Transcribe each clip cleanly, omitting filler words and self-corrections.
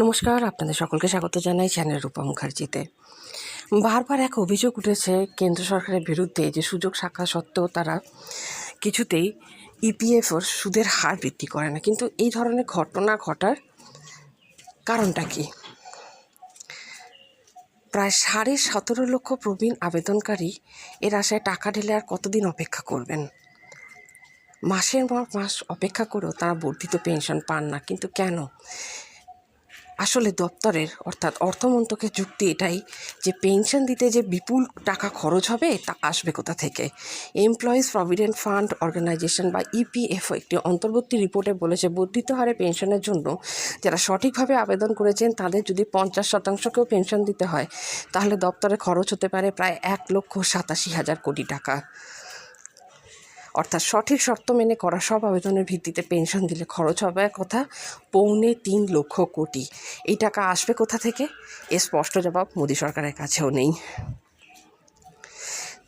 নমস্কার, আপনাদের সকলকে স্বাগত জানাই চ্যানেল রূপা মুখার্জিতে। বারবার এক অভিযোগ উঠেছে কেন্দ্র সরকারের বিরুদ্ধে যে সুযোগ থাকা সত্ত্বেও তারা কিছুতেই ইপিএফওর সুদের হার বৃদ্ধি করে না। কিন্তু এই ধরনের ঘটনা ঘটার কারণটা কি? প্রায় 17.5 লক্ষ প্রবীণ আবেদনকারী এর আশায় টাকা ঢেলে আর কতদিন অপেক্ষা করবেন? মাসের পর মাস অপেক্ষা করেও তারা বর্ধিত পেনশন পান না। কিন্তু কেন? আসলে দপ্তরের অর্থাৎ অর্থমন্ত্রকের যুক্তি এটাই যে পেনশন দিতে যে বিপুল টাকা খরচ হবে তা আসবে কোথা থেকে। এমপ্লয়িজ প্রভিডেন্ট ফান্ড অর্গানাইজেশন বা ইপিএফও একটি অন্তর্বর্তী রিপোর্টে বলেছে, বর্ধিত হারে পেনশনের জন্য যারা সঠিকভাবে আবেদন করেছেন তাদের যদি 50%কেও পেনশন দিতে হয় তাহলে দপ্তরে খরচ হতে পারে প্রায় 1,87,000 কোটি টাকা। অর্থাৎ সঠিক শর্ত মেনে করা সব আবেদনের ভিত্তিতে পেনশন দিলে খরচ হবে কথা 3.25 লক্ষ কোটি। এই টাকা আসবে কোথা থেকে? এর স্পষ্ট জবাব মোদী সরকারের কাছেও নেই।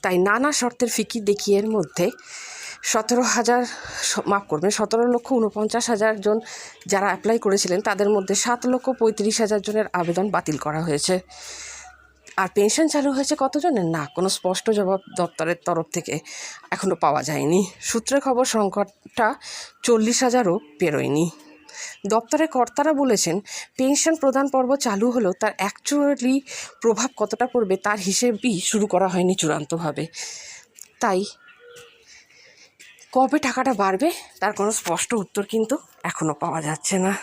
তাই নানা শর্তের ফিকি দেখিয়ে এর মধ্যে 17,49,000 জন যারা অ্যাপ্লাই করেছিলেন তাদের মধ্যে 7,35,000 জনের আবেদন বাতিল করা হয়েছে। আর পেনশন চালু হয়েছে কতজনের? না, কোনো স্পষ্ট জবাব দপ্তরের তরফ থেকে এখনও পাওয়া যায়নি। সূত্রে খবর সংখ্যাটা 40,000ও পেরোয়নি। দপ্তরের কর্তারা বলেছেন, পেনশন প্রদান পর্ব চালু হলেও তার অ্যাকচুয়ালি প্রভাব কতটা পড়বে তার হিসেবই শুরু করা হয়নি চূড়ান্তভাবে। তাই কবে টাকাটা বাড়বে তার কোনো স্পষ্ট উত্তর কিন্তু এখনও পাওয়া যাচ্ছে না।